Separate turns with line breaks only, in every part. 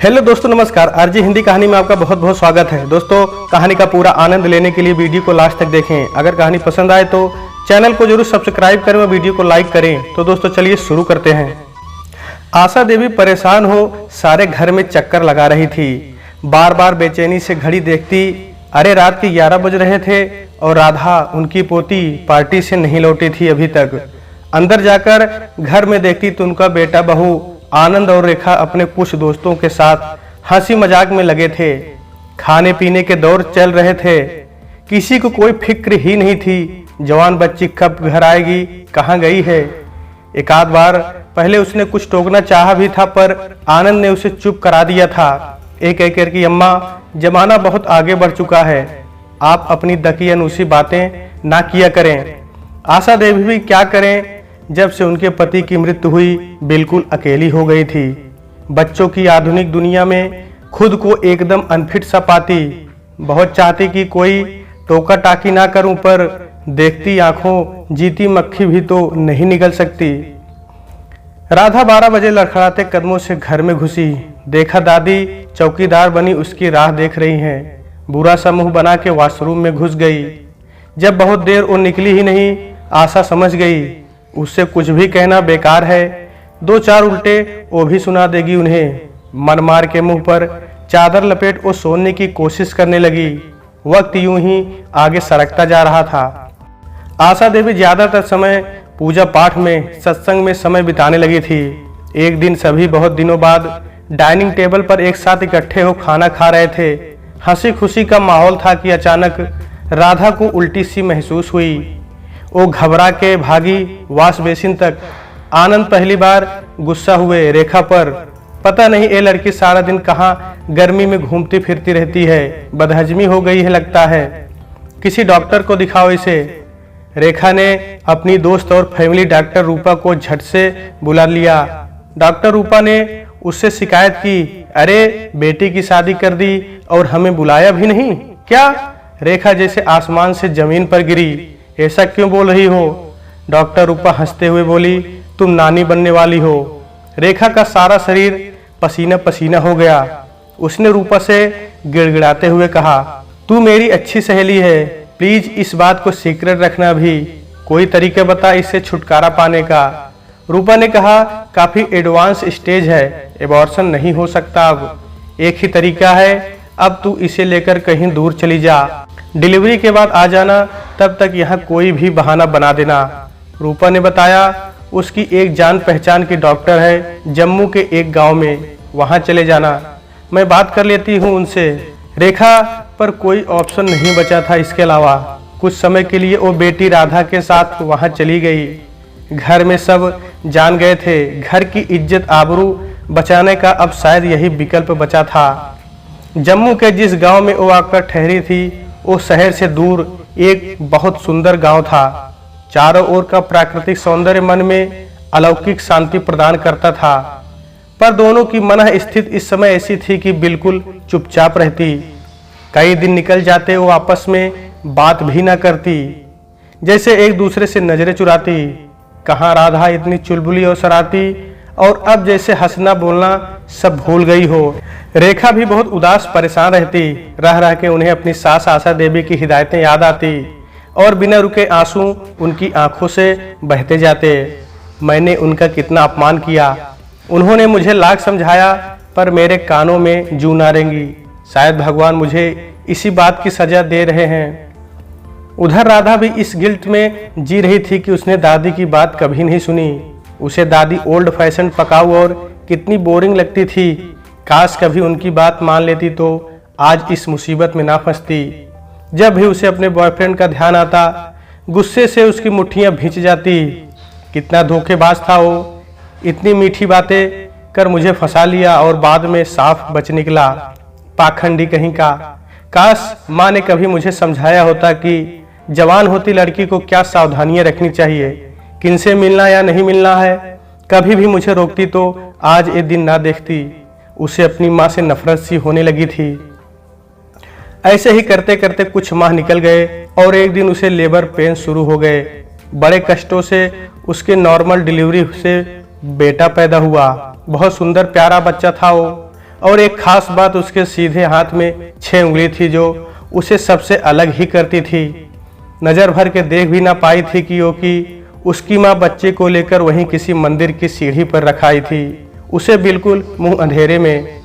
Hello दोस्तों, नमस्कार। RJ Hindi कहानी में आपका बहुत बहुत स्वागत है। दोस्तों, कहानी का पूरा आनंद लेने के लिए वीडियो को लास्ट तक देखें। अगर कहानी पसंद आए तो चैनल को जरूर सब्सक्राइब करें और वीडियो को लाइक करें। तो दोस्तों चलिए शुरू करते हैं। आशा देवी परेशान हो सारे घर में चक्कर लगा रही थी। बार बार बेचैनी से घड़ी देखती। अरे रात के 11 बज रहे थे और राधा, उनकी पोती, पार्टी से नहीं लौटी थी अभी तक। अंदर जाकर घर में देखती तो उनका बेटा, बहू आनंद और रेखा अपने कुछ दोस्तों के साथ हंसी मजाक में लगे थे। खाने पीने के दौर चल रहे थे। किसी को कोई फिक्र ही नहीं थी जवान बच्ची कब घर आएगी, कहाँ गई है। एक आध बार पहले उसने कुछ टोकना चाहा भी था, पर आनंद ने उसे चुप करा दिया था। एक एक करके, अम्मा, जमाना बहुत आगे बढ़ चुका है, आप अपनी दकी अनूसी बातें ना किया करें। आशा देवी भी क्या करें, जब से उनके पति की मृत्यु हुई बिल्कुल अकेली हो गई थी। बच्चों की आधुनिक दुनिया में खुद को एकदम अनफिट सा पाती। बहुत चाहती कि कोई टोका टाकी ना करूं, पर देखती आंखों जीती मक्खी भी तो नहीं निकल सकती। राधा 12 बजे लड़खड़ाते कदमों से घर में घुसी। देखा दादी चौकीदार बनी उसकी राह देख रही हैं। बुरा सा मुंह बना के वॉशरूम में घुस गई। जब बहुत देर वो निकली ही नहीं, आशा समझ गई उससे कुछ भी कहना बेकार है। 2-4 उल्टे वो भी सुना देगी उन्हें। मन मार के मुंह पर चादर लपेट वो सोने की कोशिश करने लगी। वक्त यूं ही आगे सरकता जा रहा था। आशा देवी ज्यादातर समय पूजा पाठ में, सत्संग में समय बिताने लगी थी। एक दिन सभी बहुत दिनों बाद डाइनिंग टेबल पर एक साथ इकट्ठे हो खाना खा रहे थे। हंसी खुशी का माहौल था कि अचानक राधा को उल्टी सी महसूस हुई। वो घबरा के भागी वॉश बेसिन तक। आनंद पहली बार गुस्सा हुए रेखा पर। पता नहीं ये लड़की सारा दिन कहाँ गर्मी में घूमती फिरती रहती है, बदहजमी हो गई है लगता है, किसी डॉक्टर को दिखाओ इसे। रेखा ने अपनी दोस्त और फैमिली डॉक्टर रूपा को झट से बुला लिया। डॉक्टर रूपा ने उससे शिकायत की, अरे बेटी की शादी कर दी और हमें बुलाया भी नहीं क्या। रेखा जैसे आसमान से जमीन पर गिरी। ऐसा क्यों बोल रही हो? डॉक्टर रूपा हंसते हुए बोली, तुम नानी बनने वाली हो। रेखा का सारा शरीर पसीना पसीना हो गया। उसने रूपा से गिड़गिड़ाते हुए कहा, तू मेरी अच्छी सहेली है, प्लीज इस बात को सीक्रेट रखना भी। कोई तरीका बता इससे छुटकारा पाने का। रूपा ने कहा, काफी एडवांस स्टेज है, एबॉर्शन नहीं हो सकता अब। एक ही तरीका है, अब तू इसे लेकर कहीं दूर चली जा। डिलीवरी के बाद आ जाना, तब तक यहाँ कोई भी बहाना बना देना। रूपा ने बताया, उसकी एक जान पहचान की डॉक्टर है जम्मू के एक गांव में, वहां चले जाना, मैं बात कर लेती हूँ उनसे। रेखा पर कोई ऑप्शन नहीं बचा था इसके अलावा। कुछ समय के लिए वो बेटी राधा के साथ वहां चली गई। घर में सब जान गए थे। घर की इज्जत आबरू बचाने का अब शायद यही विकल्प बचा था। जम्मू के जिस गांव में वो आकर ठहरी थी, वो शहर से दूर एक बहुत सुंदर गांव था। चारों ओर का प्राकृतिक सौंदर्य मन में अलौकिक शांति प्रदान करता था। पर दोनों की मन स्थिति इस समय ऐसी थी कि बिल्कुल चुपचाप रहती। कई दिन निकल जाते, वो आपस में बात भी न करती, जैसे एक दूसरे से नजरें चुराती। कहाँ राधा इतनी चुलबुली और शरारती, और अब जैसे हंसना बोलना सब भूल गई हो। रेखा भी बहुत उदास परेशान रहती। रह रह के उन्हें अपनी सास आशा देवी की हिदायतें याद आती और बिना रुके आंसू उनकी आंखों से बहते जाते। मैंने उनका कितना अपमान किया, उन्होंने मुझे लाख समझाया, पर मेरे कानों में जूं ना रेंगी। शायद भगवान मुझे इसी बात की सजा दे रहे हैं। उधर राधा भी इस गिल्ट में जी रही थी कि उसने दादी की बात कभी नहीं सुनी। उसे दादी ओल्ड फैशन पकाऊ और कितनी बोरिंग लगती थी। काश कभी उनकी बात मान लेती तो आज इस मुसीबत में ना फंसती। जब भी उसे अपने बॉयफ्रेंड का ध्यान आता, गुस्से से उसकी मुट्ठियां भींच जाती। कितना धोखेबाज था वो, इतनी मीठी बातें कर मुझे फंसा लिया और बाद में साफ बच निकला। पाखंडी कहीं का। काश माँ ने कभी मुझे समझाया होता कि जवान होती लड़की को क्या सावधानियां रखनी चाहिए, किनसे मिलना या नहीं मिलना है। कभी भी मुझे रोकती तो आज ये दिन ना देखती। उसे अपनी माँ से नफरत सी होने लगी थी। ऐसे ही करते करते कुछ माह निकल गए और एक दिन उसे लेबर पेन शुरू हो गए। बड़े कष्टों से उसके नॉर्मल डिलीवरी से बेटा पैदा हुआ। बहुत सुंदर प्यारा बच्चा था वो। और एक खास बात, उसके सीधे हाथ में 6 उंगली थी जो उसे सबसे अलग ही करती थी। नजर भर के देख भी ना पाई थी कि उसकी माँ बच्चे को लेकर वहीं किसी मंदिर की सीढ़ी पर रखाई थी, उसे बिल्कुल मुंह अंधेरे में।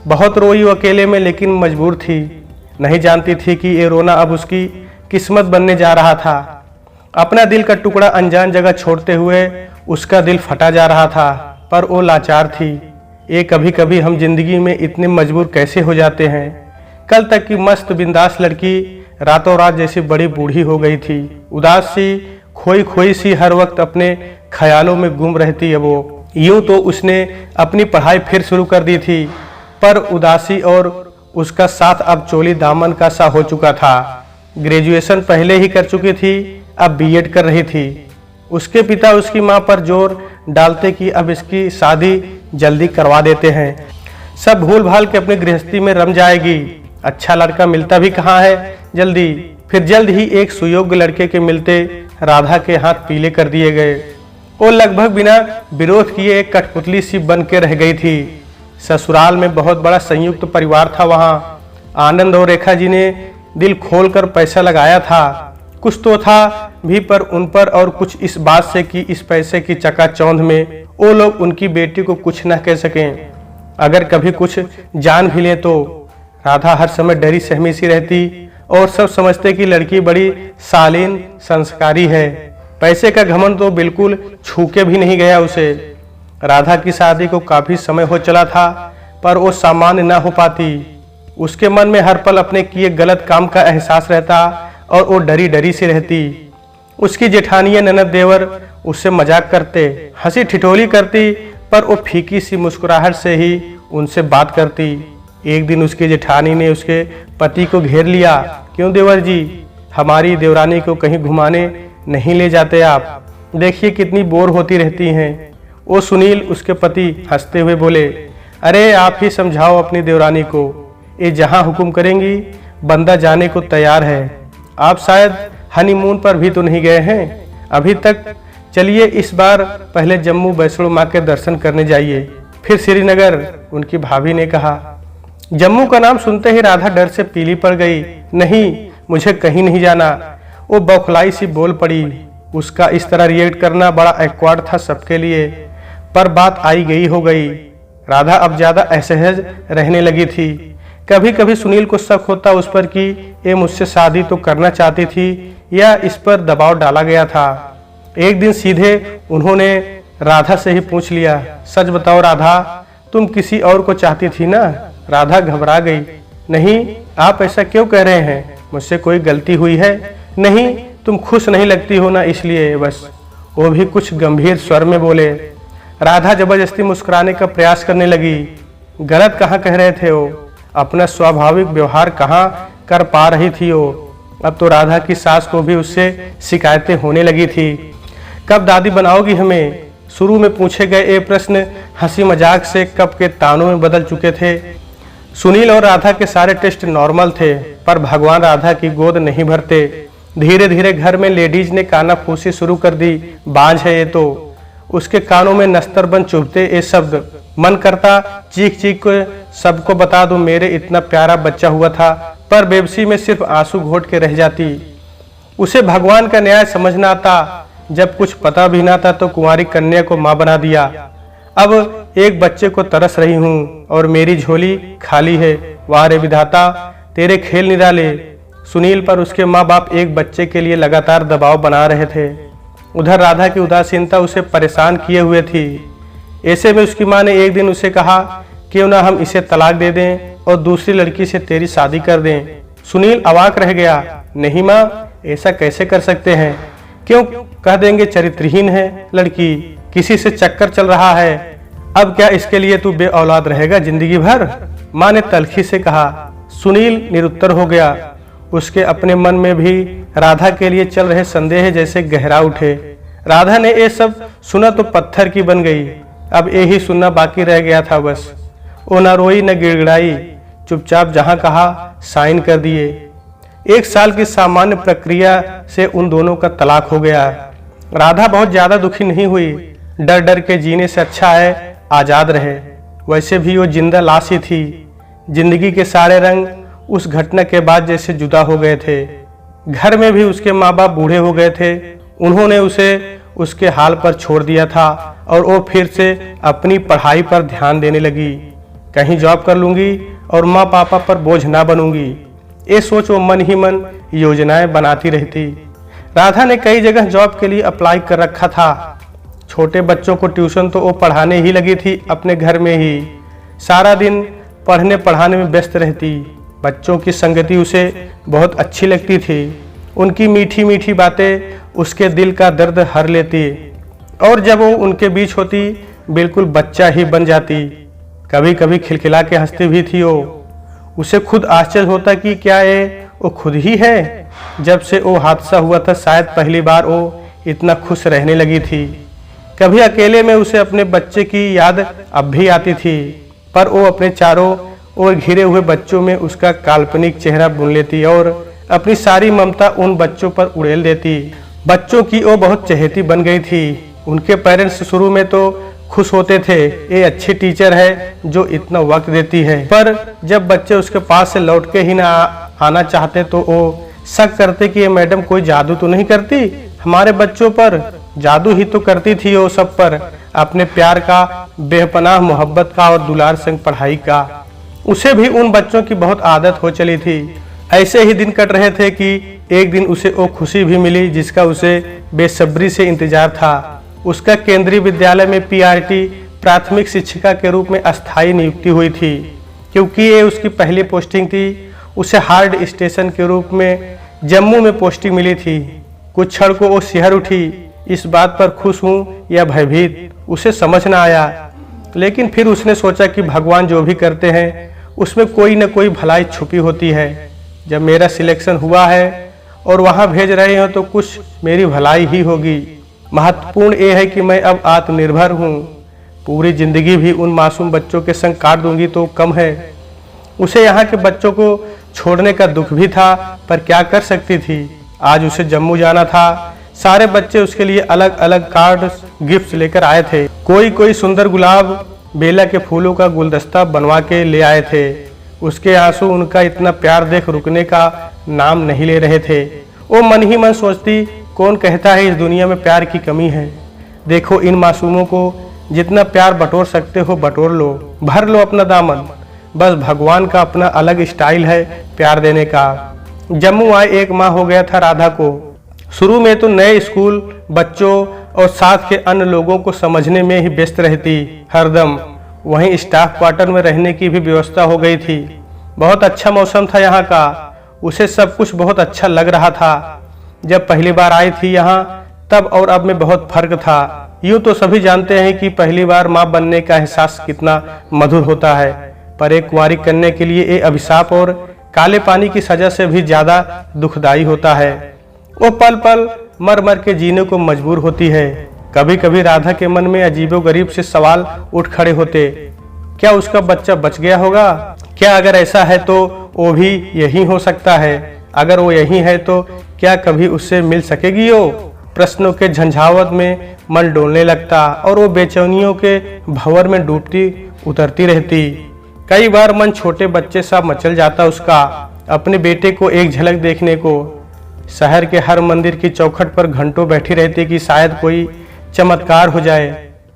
बहुत रोई वो अकेले में, लेकिन मजबूर थी। नहीं जानती थी कि ये रोना अब उसकी किस्मत बनने जा रहा था। अपना दिल का टुकड़ा अनजान जगह छोड़ते हुए उसका दिल फटा जा रहा था, पर वो लाचार थी। ये कभी कभी हम जिंदगी में इतने मजबूर कैसे हो जाते हैं। कल तक की मस्त बिंदास लड़की रातों रात जैसी बड़ी बूढ़ी हो गई थी। उदास सी, खोई खोई सी, हर वक्त अपने ख्यालों में गुम रहती है वो। यूं तो उसने अपनी पढ़ाई फिर शुरू कर दी थी, पर उदासी और उसका साथ अब चोली दामन का सा हो चुका था। ग्रेजुएशन पहले ही कर चुकी थी, अब बीएड कर रही थी। उसके पिता उसकी मां पर जोर डालते कि अब इसकी शादी जल्दी करवा देते हैं, सब भूल भाल के अपनी गृहस्थी में रम जाएगी। अच्छा लड़का मिलता भी कहाँ है जल्दी। फिर जल्द ही एक सुयोग्य लड़के के मिलते राधा के हाथ पीले कर दिए गए। वो लगभग बिना विरोध किए एक कठपुतली सी बन के रह गई थी। ससुराल में बहुत बड़ा संयुक्त परिवार था। वहाँ आनंद और रेखा जी ने दिल खोलकर पैसा लगाया था। कुछ तो था भी, पर उन पर और कुछ इस बात से कि इस पैसे की चकाचौंध में वो लोग उनकी बेटी को कुछ न कह सकें। अगर कभी कुछ जान भी ले तो राधा हर समय डरी सहमी सी रहती और सब समझते कि लड़की बड़ी शालीन संस्कारी है। पैसे का घमंड तो बिल्कुल छू के भी नहीं गया उसे। राधा की शादी को काफी समय हो चला था, पर वो सामान्य न हो पाती। उसके मन में हर पल अपने किए गलत काम का एहसास रहता और वो डरी डरी सी रहती। उसकी जेठानियां ननद देवर उससे मजाक करते, हंसी ठिठोली करती, पर वो फीकी सी मुस्कुराहट से ही उनसे बात करती। एक दिन उसकी जेठानी ने उसके पति को घेर लिया। क्यों देवर जी, हमारी देवरानी को कहीं घुमाने नहीं ले जाते आप? देखिए कितनी बोर होती रहती हैं। वो सुनील उसके पति हंसते हुए बोले, अरे आप ही समझाओ अपनी देवरानी को, ये जहाँ हुक्म करेंगी बंदा जाने को तैयार है। आप शायद हनीमून पर भी तो नहीं गए हैं अभी तक। चलिए इस बार पहले जम्मू वैष्णो माँ के दर्शन करने जाइए, फिर श्रीनगर। उनकी भाभी ने कहा। जम्मू का नाम सुनते ही राधा डर से पीली पड़ गई। नहीं, मुझे कहीं नहीं जाना, वो बौखलाई सी बोल पड़ी। उसका इस तरह रिएक्ट करना बड़ा एक्वार्ड था सबके लिए, पर बात आई गई हो गई। राधा अब ज्यादा असहज रहने लगी थी। कभी कभी सुनील को शक होता उस पर कि ये मुझसे शादी तो करना चाहती थी या इस पर दबाव डाला गया था। एक दिन सीधे उन्होंने राधा से ही पूछ लिया, सच बताओ राधा, तुम किसी और को चाहती थी ना? राधा घबरा गई। नहीं, आप ऐसा क्यों कह रहे हैं? मुझसे कोई गलती हुई है? नहीं, तुम खुश नहीं लगती हो ना, इसलिए बस। वो भी कुछ गंभीर स्वर में बोले। राधा जबरदस्ती मुस्कुराने का प्रयास करने लगी। गलत कहाँ कह रहे थे वो? अपना स्वाभाविक व्यवहार कहाँ कर पा रही थी वो? अब तो राधा की सास को भी उससे शिकायतें होने लगी थी। कब दादी बनाओगी हमें? शुरू में पूछे गए ये प्रश्न हंसी मजाक से कब के तानों में बदल चुके थे। सुनील और राधा के सारे टेस्ट नॉर्मल थे, पर भगवान राधा की गोद नहीं भरते। धीरे धीरे घर में लेडीज ने कानाफूसी शुरू कर दी। बांझ है ये तो। उसके कानों में नस्तर बन चुभते ये शब्द। मन करता चीख चीख कर सबको बता दूं मेरे इतना प्यारा बच्चा हुआ था, पर बेबसी में सिर्फ आंसू घोट के रह जाती। उसे भगवान का न्याय समझना आता। जब कुछ पता भी ना था तो कुंवारी कन्या को मां बना दिया। अब एक बच्चे को तरस रही हूँ और मेरी झोली खाली है। वाह रे विधाता, तेरे खेल निराले। सुनील पर उसके माँ बाप एक बच्चे के लिए लगातार दबाव बना रहे थे। उधर राधा की उदासीनता उसे परेशान किए हुए थी। ऐसे में उसकी माँ ने एक दिन उसे कहा, क्यों ना हम इसे तलाक दे दें और दूसरी लड़की से तेरी शादी कर दें। सुनील अवाक रह गया। नहीं माँ, ऐसा कैसे कर सकते हैं? क्यों? कह देंगे चरित्रहीन है लड़की, किसी से चक्कर चल रहा है। अब क्या इसके लिए तू बे औलाद रहेगा जिंदगी भर? माँ ने तलखी से कहा। सुनील निरुत्तर हो गया। उसके अपने मन में भी राधा के लिए चल रहे संदेह जैसे गहरा उठे। राधा ने ये सब सुना तो पत्थर की बन गई। अब यही सुनना बाकी रह गया था बस। वो न रोई न गिड़गिड़ाई, चुपचाप जहां कहा साइन कर दिए। 1 साल की सामान्य प्रक्रिया से उन दोनों का तलाक हो गया। राधा बहुत ज्यादा दुखी नहीं हुई। डर डर के जीने से अच्छा है आजाद रहे। वैसे भी वो जिंदा लाश ही थी। जिंदगी के सारे रंग उस घटना के बाद जैसे जुदा हो गए थे। घर में भी उसके माँ बाप बूढ़े हो गए थे। उन्होंने उसे उसके हाल पर छोड़ दिया था और वो फिर से अपनी पढ़ाई पर ध्यान देने लगी। कहीं जॉब कर लूंगी और माँ पापा पर बोझ ना बनूंगी, ये सोच वो मन ही मन योजनाएं बनाती रहती। राधा ने कई जगह जॉब के लिए अप्लाई कर रखा था। छोटे बच्चों को ट्यूशन तो वो पढ़ाने ही लगी थी अपने घर में ही। सारा दिन पढ़ने पढ़ाने में व्यस्त रहती। बच्चों की संगति उसे बहुत अच्छी लगती थी। उनकी मीठी मीठी बातें उसके दिल का दर्द हर लेती और जब वो उनके बीच होती बिल्कुल बच्चा ही बन जाती। कभी कभी खिलखिला के हंसती भी थी वो। उसे खुद आश्चर्य होता कि क्या ये वो खुद ही है। जब से वो हादसा हुआ था शायद पहली बार वो इतना खुश रहने लगी थी। कभी अकेले में उसे अपने बच्चे की याद अब भी आती थी, पर वो अपने चारों ओर घिरे हुए बच्चों में उसका काल्पनिक चेहरा बुन लेती और अपनी सारी ममता उन बच्चों पर उड़ेल देती। बच्चों की वो बहुत चहेती बन गई थी। उनके पेरेंट्स शुरू में तो खुश होते थे, ये अच्छी टीचर है जो इतना वक्त देती है, पर जब बच्चे उसके पास से लौट के ही ना आना चाहते तो वो शक करते कि ये मैडम कोई जादू तो नहीं करती हमारे बच्चों पर। जादू ही तो करती थी वो सब पर, अपने प्यार का, बेपनाह मोहब्बत का और दुलार संग पढ़ाई का। उसे भी उन बच्चों की बहुत आदत हो चली थी। ऐसे ही दिन कट रहे थे कि एक दिन उसे वो खुशी भी मिली जिसका उसे बेसब्री से इंतजार था। उसका केंद्रीय विद्यालय में पीआरटी प्राथमिक शिक्षिका के रूप में अस्थायी नियुक्ति हुई थी। क्योंकि ये उसकी पहली पोस्टिंग थी, उसे हार्ड स्टेशन के रूप में जम्मू में पोस्टिंग मिली थी। कुछ क्षण को वो सिहर उठी। इस बात पर खुश हूँ या भयभीत उसे समझ न आया, लेकिन फिर उसने सोचा कि भगवान जो भी करते हैं उसमें कोई न कोई भलाई छुपी होती है। जब मेरा सिलेक्शन हुआ है और वहाँ भेज रहे हो तो कुछ मेरी भलाई ही होगी। महत्वपूर्ण ये है कि मैं अब आत्मनिर्भर हूँ। पूरी जिंदगी भी उन मासूम बच्चों के संग काट दूंगी तो कम है। उसे यहाँ के बच्चों को छोड़ने का दुख भी था, पर क्या कर सकती थी। आज उसे जम्मू जाना था। सारे बच्चे उसके लिए अलग अलग कार्ड गिफ्ट लेकर आए थे। कोई कोई सुंदर गुलाब, बेला के फूलों का गुलदस्ता बनवा के ले आए थे। उसके आंसू उनका इतना प्यार देख रुकने का नाम नहीं ले रहे थे। वो मन ही मन सोचती, कौन कहता है इस दुनिया में प्यार की कमी है। देखो इन मासूमों को जितना प्यार बटोर सकते हो बटोर लो, भर लो अपना दामन। बस भगवान का अपना अलग स्टाइल है प्यार देने का। जम्मू आए 1 माह हो गया था राधा को। शुरू में तो नए स्कूल, बच्चों और साथ के अन्य लोगों को समझने में ही व्यस्त रहती हरदम। वहीं स्टाफ क्वार्टर में रहने की भी व्यवस्था हो गई थी। बहुत अच्छा मौसम था यहाँ का। उसे सब कुछ बहुत अच्छा लग रहा था। जब पहली बार आई थी यहाँ तब और अब में बहुत फर्क था। यूँ तो सभी जानते हैं कि पहली बार माँ बनने का एहसास कितना मधुर होता है, पर एक कुंवारी कन्या के लिए ये अभिशाप और काले पानी की सजा से भी ज्यादा दुखदाई होता है। वो पल पल मर मर के जीने को मजबूर होती है। कभी कभी राधा के मन में अजीबोगरीब से सवाल उठ खड़े होते। क्या उसका बच्चा बच गया होगा? क्या अगर ऐसा है तो वो भी यही हो सकता है? अगर वो यही है तो क्या कभी उससे मिल सकेगी? वो प्रश्नों के झंझावत में मन डोलने लगता और वो बेचैनियों के भंवर में डूबती उतरती रहती। कई बार मन छोटे बच्चे सा मचल जाता उसका, अपने बेटे को एक झलक देखने को। शहर के हर मंदिर की चौखट पर घंटों बैठी रहती कि शायद कोई चमत्कार हो जाए।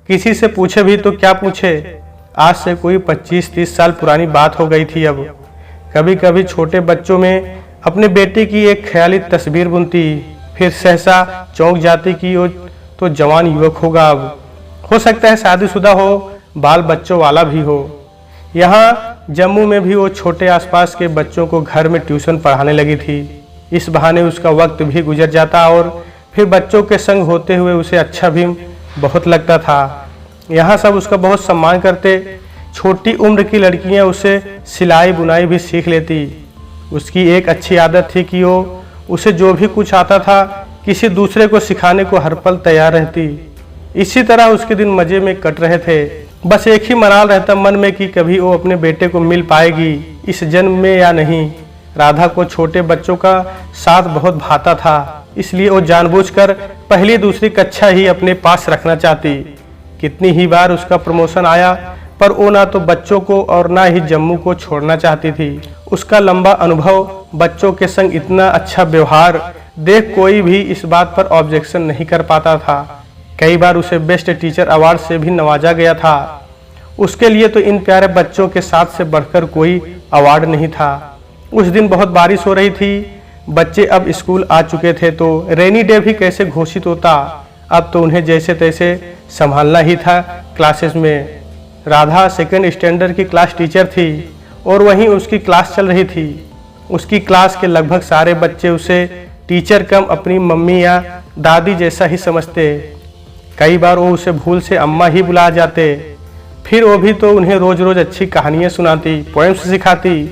किसी से पूछे भी तो क्या पूछे, आज से कोई 25-30 साल पुरानी बात हो गई थी। अब कभी कभी छोटे बच्चों में अपने बेटे की एक ख्याली तस्वीर बुनती, फिर सहसा चौंक जाती कि वो तो जवान युवक होगा। अब हो सकता है शादीशुदा हो, बाल बच्चों वाला भी हो। यहाँ जम्मू में भी वो छोटे आसपास के बच्चों को घर में ट्यूशन पढ़ाने लगी थी। इस बहाने उसका वक्त भी गुजर जाता और फिर बच्चों के संग होते हुए उसे अच्छा भी बहुत लगता था। यहाँ सब उसका बहुत सम्मान करते। छोटी उम्र की लड़कियाँ उससे सिलाई बुनाई भी सीख लेती। उसकी एक अच्छी आदत थी कि वो उसे जो भी कुछ आता था किसी दूसरे को सिखाने को हर पल तैयार रहती। इसी तरह उसके दिन मजे में कट रहे थे। बस एक ही मलाल रहता मन में कि कभी वो अपने बेटे को मिल पाएगी इस जन्म में या नहीं। राधा को छोटे बच्चों का साथ बहुत भाता था, इसलिए वो जानबूझकर पहली दूसरी कक्षा ही अपने पास रखना चाहती। कितनी ही बार उसका प्रमोशन आया पर वो ना तो बच्चों को और ना ही जम्मू को छोड़ना चाहती थी। उसका लंबा अनुभव, बच्चों के संग इतना अच्छा व्यवहार देख कोई भी इस बात पर ऑब्जेक्शन नहीं कर पाता था। कई बार उसे बेस्ट टीचर अवार्ड से भी नवाजा गया था। उसके लिए तो इन प्यारे बच्चों के साथ से बढ़कर कोई अवार्ड नहीं था। उस दिन बहुत बारिश हो रही थी। बच्चे अब स्कूल आ चुके थे तो रेनी डे भी कैसे घोषित होता। अब तो उन्हें जैसे तैसे संभालना ही था। क्लासेस में राधा सेकंड स्टैंडर्ड की क्लास टीचर थी और वहीं उसकी क्लास चल रही थी। उसकी क्लास के लगभग सारे बच्चे उसे टीचर कम अपनी मम्मी या दादी जैसा ही समझते। कई बार वो उसे भूल से अम्मा ही बुला जाते। फिर वो भी तो उन्हें रोज रोज अच्छी कहानियाँ सुनाती, पोएम्स सिखाती।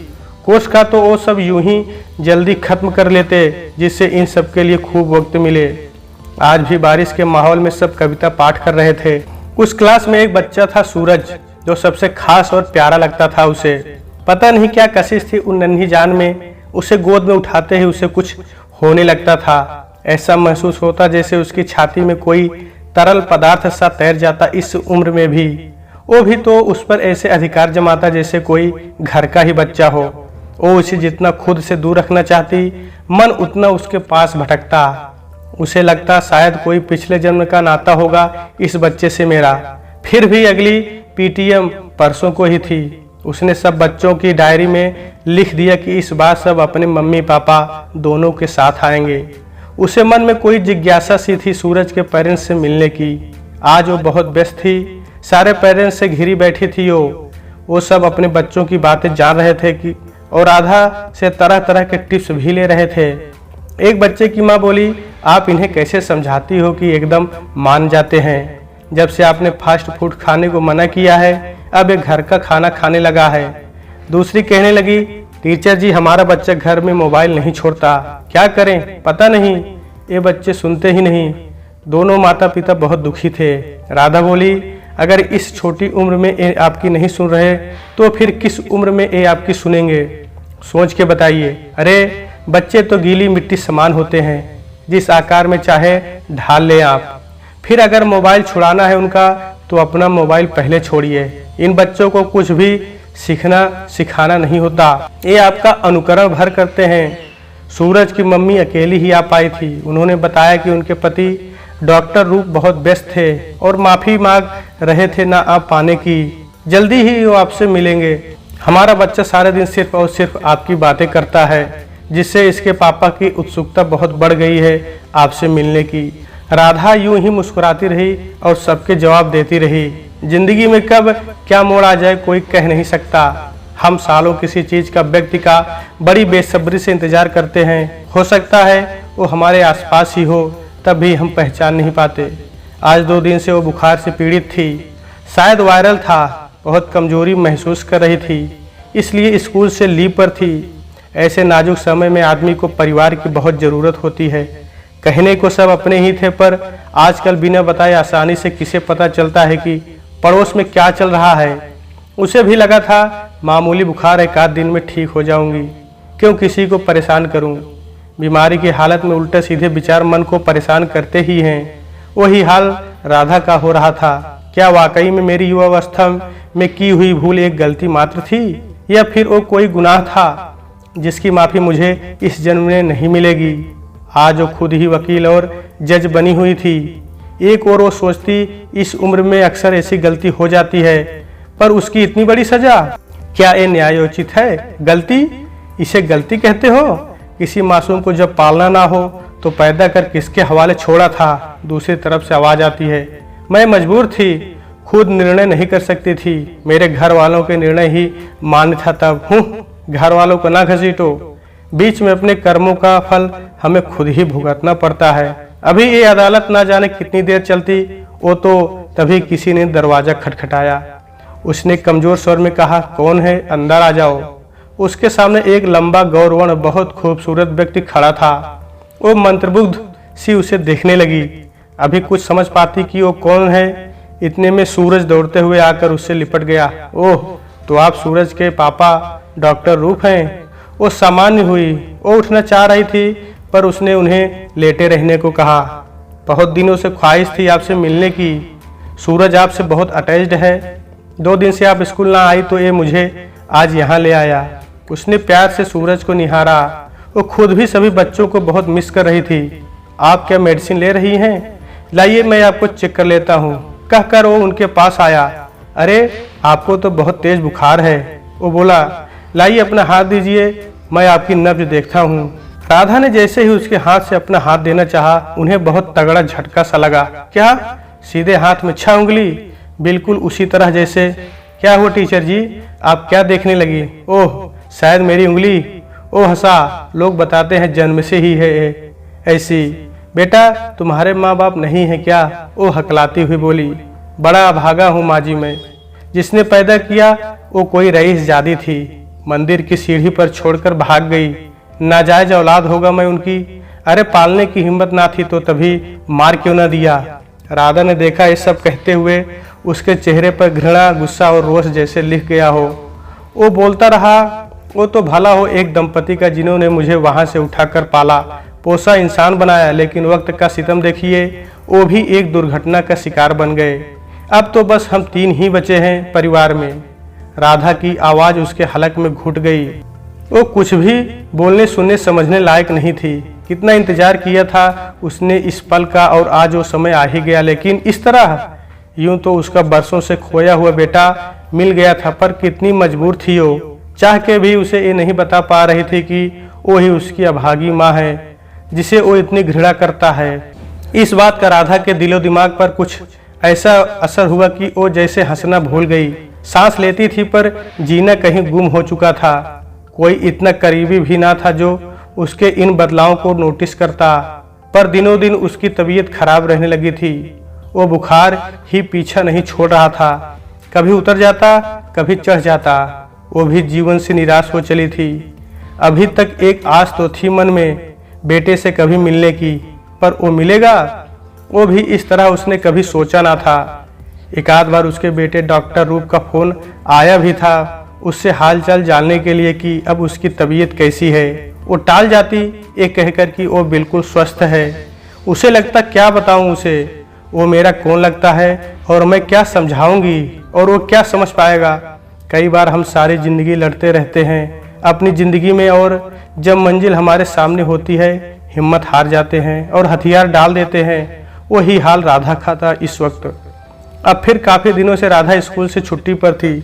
कोर्स का तो वो सब यूं ही जल्दी खत्म कर लेते जिससे इन सब के लिए खूब वक्त मिले। आज भी बारिश के माहौल में सब कविता पाठ कर रहे थे। उस क्लास में एक बच्चा था सूरज, जो सबसे खास और प्यारा लगता था उसे। पता नहीं क्या कशिश थी उन नन्ही जान में, उसे गोद में उठाते ही उसे कुछ होने लगता था। ऐसा महसूस होता जैसे उसकी छाती में कोई तरल पदार्थ सा तैर जाता। इस उम्र में भी वो भी तो उस पर ऐसे अधिकार जमाता जैसे कोई घर का ही बच्चा हो। वो उसे जितना खुद से दूर रखना चाहती, मन उतना उसके पास भटकता। उसे लगता शायद कोई पिछले जन्म का नाता होगा इस बच्चे से मेरा। फिर भी अगली पीटीएम परसों को ही थी। उसने सब बच्चों की डायरी में लिख दिया कि इस बार सब अपने मम्मी पापा दोनों के साथ आएंगे। उसे मन में कोई जिज्ञासा सी थी सूरज के पेरेंट्स से मिलने की। आज वो बहुत व्यस्त थी, सारे पेरेंट्स से घिरी बैठी थी। वो सब अपने बच्चों की बातें जान रहे थे कि और राधा से तरह तरह के टिप्स भी ले रहे थे। एक बच्चे की माँ बोली, आप इन्हें कैसे समझाती हो कि एकदम मान जाते हैं। जब से आपने फास्ट फूड खाने को मना किया है, अब एक घर का खाना खाने लगा है। दूसरी कहने लगी, टीचर जी हमारा बच्चा घर में मोबाइल नहीं छोड़ता, क्या करें पता नहीं। ये बच्चे सुनते ही नहीं। दोनों माता पिता बहुत दुखी थे। राधा बोली, अगर इस छोटी उम्र में ये आपकी नहीं सुन रहे तो फिर किस उम्र में ये आपकी सुनेंगे, सोच के बताइए। अरे बच्चे तो गीली मिट्टी समान होते हैं, जिस आकार में चाहे ढाल ले आप। फिर अगर मोबाइल छुड़ाना है उनका तो अपना मोबाइल पहले छोड़िए। इन बच्चों को कुछ भी सीखना सिखाना नहीं होता, ये आपका अनुकरण भर करते हैं। सूरज की मम्मी अकेली ही आ पाई थी। उन्होंने बताया कि उनके पति डॉक्टर रूप बहुत व्यस्त थे और माफी मांग रहे थे ना आ पाने की। जल्दी ही वो आपसे मिलेंगे। हमारा बच्चा सारे दिन सिर्फ और सिर्फ आपकी बातें करता है, जिससे इसके पापा की उत्सुकता बहुत बढ़ गई है आपसे मिलने की। राधा यूं ही मुस्कुराती रही और सबके जवाब देती रही। जिंदगी में कब क्या मोड़ आ जाए कोई कह नहीं सकता। हम सालों किसी चीज का, व्यक्ति का बड़ी बेसब्री से इंतजार करते हैं। हो सकता है वो हमारे आसपास ही हो, तब भी हम पहचान नहीं पाते। आज 2 दिन से वो बुखार से पीड़ित थी, शायद वायरल था। बहुत कमजोरी महसूस कर रही थी, इसलिए स्कूल से लीव पर थी। ऐसे नाजुक समय में आदमी को परिवार की बहुत ज़रूरत होती है। कहने को सब अपने ही थे, पर आजकल बिना बताए आसानी से किसे पता चलता है कि पड़ोस में क्या चल रहा है। उसे भी लगा था मामूली बुखार, एक आध दिन में ठीक हो जाऊंगी, क्यों किसी को परेशान करूं। बीमारी की हालत में उल्टे सीधे विचार मन को परेशान करते ही हैं। वही हाल राधा का हो रहा था। क्या वाकई में मेरी युवावस्था में की हुई भूल एक गलती मात्र थी, या फिर वो कोई गुनाह था जिसकी माफी मुझे इस जन्म में नहीं मिलेगी। आज वो खुद ही वकील और जज बनी हुई थी। एक और वो सोचती इस उम्र में अक्सर ऐसी गलती हो जाती है, पर उसकी इतनी बड़ी सजा, क्या ये न्यायोचित है? गलती, इसे गलती कहते हो? किसी मासूम को जब पालना ना हो तो पैदा कर किसके हवाले छोड़ा था? दूसरी तरफ से आवाज आती है, मैं मजबूर थी, खुद निर्णय नहीं कर सकती थी, मेरे घर वालों के निर्णय ही मान्य था। तब घर वालों को ना घसीटो, बीच में अपने कर्मों का फल हमें खुद ही भुगतना पड़ता है। अभी ये अदालत ना जाने कितनी देर चलती। वो तो तभी किसी ने दरवाजा खटखटाया। उसने कमजोर स्वर में कहा, कौन है? अंदर आ जाओ। उसके सामने एक लंबा गौरवर्ण बहुत खूबसूरत व्यक्ति खड़ा था। वो मंत्रमुग्ध सी उसे देखने लगी। अभी कुछ समझ पाती कि वो कौन है, इतने में सूरज दौड़ते हुए आकर उससे लिपट गया। ओह, तो आप सूरज के पापा डॉक्टर रूप हैं? वो सामान्य हुई। वो उठना चाह रही थी, पर उसने उन्हें लेटे रहने को कहा। बहुत दिनों से ख्वाहिश थी आपसे मिलने की। सूरज आपसे बहुत अटैच्ड है। 2 दिन से आप स्कूल ना आई तो ये मुझे आज यहाँ ले आया। उसने प्यार से सूरज को निहारा। वो खुद भी सभी बच्चों को बहुत मिस कर रही थी। आप क्या मेडिसिन ले रही हैं? लाइए मैं आपको चेक कर लेता हूँ, कहकर वो उनके पास आया। अरे आपको तो बहुत तेज बुखार है। वो बोला, लाइए अपना हाथ दीजिए, मैं आपकी नब्ज देखता हूँ। राधा ने जैसे ही उसके हाथ से अपना हाथ देना चाहा, उन्हें बहुत तगड़ा झटका सा लगा। क्या? सीधे हाथ में 6 उंगली, बिल्कुल उसी तरह जैसे। क्या हुआ टीचर जी, आप क्या देखने लगी? ओह शायद मेरी उंगली। ओ हंसा, लोग बताते हैं जन्म से ही है ऐसी। बेटा तुम्हारे माँ बाप नहीं है क्या? ओ हकलाती हुई बोली, बड़ा अभागा हूँ माँ जी मैं। जिसने पैदा किया वो कोई रईस जादी थी, मंदिर की सीढ़ी पर छोड़कर भाग गई। नाजायज औलाद होगा मैं उनकी। अरे पालने की हिम्मत ना थी तो तभी मार क्यों ना दिया? राधा ने देखा ये सब कहते हुए उसके चेहरे पर घृणा, गुस्सा और रोष जैसे लिख गया हो। वो बोलता रहा, वो तो भला हो एक दंपति का जिन्होंने मुझे वहां से उठाकर पाला पोसा, इंसान बनाया, लेकिन वक्त का सितम देखिए, वो भी एक दुर्घटना का शिकार बन गए। अब तो बस हम 3 ही बचे हैं परिवार में। राधा की आवाज उसके हलक में घुट गई। वो कुछ भी बोलने सुनने समझने लायक नहीं थी। कितना इंतजार किया था उसने इस पल का, और आज वो समय आ ही गया, लेकिन इस तरह। यूं तो उसका बरसों से खोया हुआ बेटा मिल गया था, पर कितनी मजबूर थी वो। चाह के भी उसे ये नहीं बता पा रही थी कि वो ही उसकी अभागी माँ है, जिसे वो इतनी घृणा करता है। इस बात का राधा के दिलो दिमाग पर कुछ ऐसा असर हुआ कि वो जैसे हंसना भूल गई। सांस लेती थी पर जीना कहीं गुम हो चुका था। कोई इतना करीबी भी ना था जो उसके इन बदलावों को नोटिस करता, पर दिनों दिन उसकी तबीयत खराब रहने लगी थी। वो बुखार ही पीछा नहीं छोड़ रहा था, कभी उतर जाता कभी चढ़ जाता। वो भी जीवन से निराश हो चली थी। अभी तक एक आस तो थी मन में बेटे से कभी मिलने की, पर वो मिलेगा वो भी इस तरह उसने कभी सोचा ना था। एक आध बार उसके बेटे डॉक्टर रूप का फोन आया भी था उससे हालचाल जानने के लिए कि अब उसकी तबीयत कैसी है। वो टाल जाती ये कहकर कि वो बिल्कुल स्वस्थ है। उसे लगता क्या बताऊं उसे, वो मेरा कौन लगता है और मैं क्या समझाऊंगी और वो क्या समझ पाएगा। कई बार हम सारी जिंदगी लड़ते रहते हैं अपनी जिंदगी में, और जब मंजिल हमारे सामने होती है हिम्मत हार जाते हैं और हथियार डाल देते हैं। वही हाल राधा का था इस वक्त। अब फिर काफी दिनों से राधा स्कूल से छुट्टी पर थी।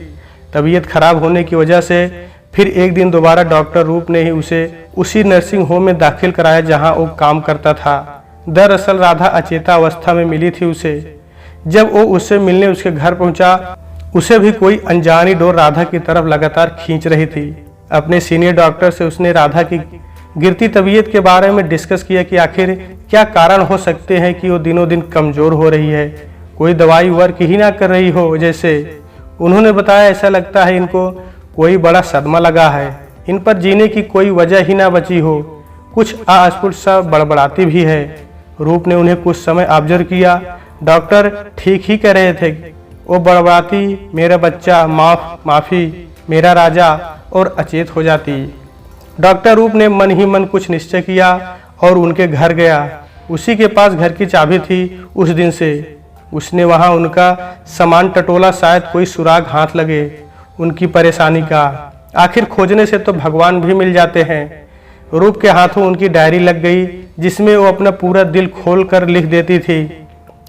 तबीयत खराब होने की वजह से फिर एक दिन दोबारा डॉक्टर रूप ने ही उसे उसी नर्सिंग होम में दाखिल कराया जहां वो काम करता था। दरअसल राधा अचेता अवस्था में मिली थी उसे। जब वो उससे मिलने उसके घर पहुंचा, उसे भी कोई अनजानी डोर राधा की तरफ लगातार खींच रही थी। अपने सीनियर डॉक्टर से उसने राधा की गिरती तबीयत के बारे में डिस्कस किया कि आखिर क्या कारण हो सकते हैं कि वो दिनों दिन कमजोर हो रही है, कोई दवाई वर्क ही ना कर रही हो जैसे। उन्होंने बताया ऐसा लगता है इनको कोई बड़ा सदमा लगा है, इन पर जीने की कोई वजह ही ना बची हो। कुछ अस्फुट सा बड़बड़ाती भी है। रूप ने उन्हें कुछ समय ऑब्जर्व किया। डॉक्टर ठीक ही कह रहे थे। वो बड़बड़ाती, मेरा बच्चा, माफी, मेरा राजा, और अचेत हो जाती। डॉक्टर रूप ने मन ही मन कुछ निश्चय किया और उनके घर गया। उसी के पास घर की चाबी थी उस दिन से। उसने वहां उनका सामान टटोला, शायद कोई सुराग हाथ लगे उनकी परेशानी का। आखिर खोजने से तो भगवान भी मिल जाते हैं। रूप के हाथों उनकी डायरी लग गई जिसमें वो अपना पूरा दिल खोल कर लिख देती थी।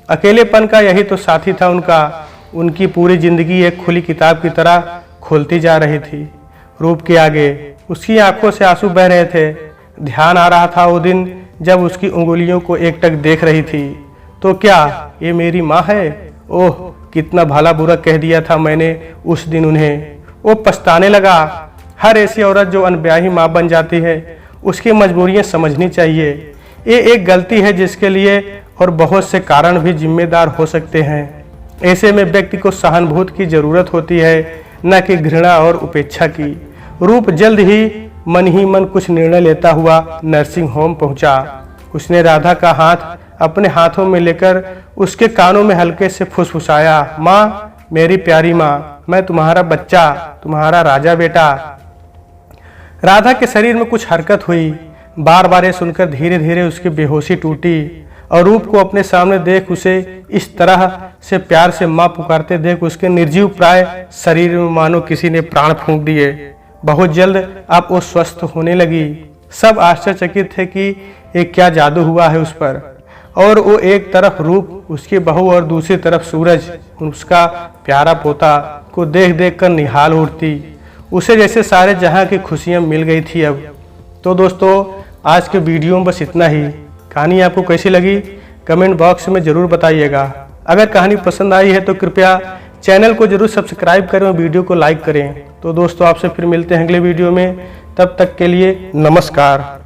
अकेलेपन का यही तो साथी था उनका। उनकी पूरी जिंदगी एक खुली किताब की तरह खुलती जा रही थी। रूप के आगे उसकी आंखों से आंसू बह रहे थे। ध्यान आ रहा था वो दिन जब उसकी उंगलियों को एकटक देख रही थी। तो क्या ये मेरी माँ है? ओह कितना भला बुरा कह दिया था मैंने उस दिन उन्हें। वो पछताने लगा। हर ऐसी औरत जो अनब्याही माँ बन जाती है उसकी मजबूरियां समझनी चाहिए। ये एक गलती है जिसके लिए और बहुत से कारण भी जिम्मेदार हो सकते हैं। ऐसे में व्यक्ति को सहानुभूति की जरूरत होती है, न कि घृणा और उपेक्षा की। रूप जल्द ही मन कुछ निर्णय लेता हुआ नर्सिंग होम पहुंचा। उसने राधा का हाथ अपने हाथों में लेकर उसके कानों में हल्के से फुसफुसाया, माँ, मेरी प्यारी माँ, मैं तुम्हारा बच्चा, तुम्हारा राजा बेटा। राधा के शरीर में कुछ हरकत हुई। बार बार ये सुनकर धीरे धीरे उसकी बेहोशी टूटी और रूप को अपने सामने देख उसे इस तरह से प्यार से माँ पुकारते देख उसके निर्जीव प्राय शरीर में मानो किसी ने प्राण फूंक दिए। बहुत जल्द अब वो स्वस्थ होने लगी। सब आश्चर्यचकित थे कि ये क्या जादू हुआ है उस पर। और वो एक तरफ रूप उसकी बहू और दूसरी तरफ सूरज उसका प्यारा पोता को देख देख कर निहाल उठती। उसे जैसे सारे जहां की खुशियां मिल गई थी अब। तो दोस्तों आज के वीडियो में बस इतना ही। कहानी आपको कैसी लगी कमेंट बॉक्स में ज़रूर बताइएगा। अगर कहानी पसंद आई है तो कृपया चैनल को जरूर सब्सक्राइब करें और वीडियो को लाइक करें। तो दोस्तों आपसे फिर मिलते हैं अगले वीडियो में, तब तक के लिए नमस्कार।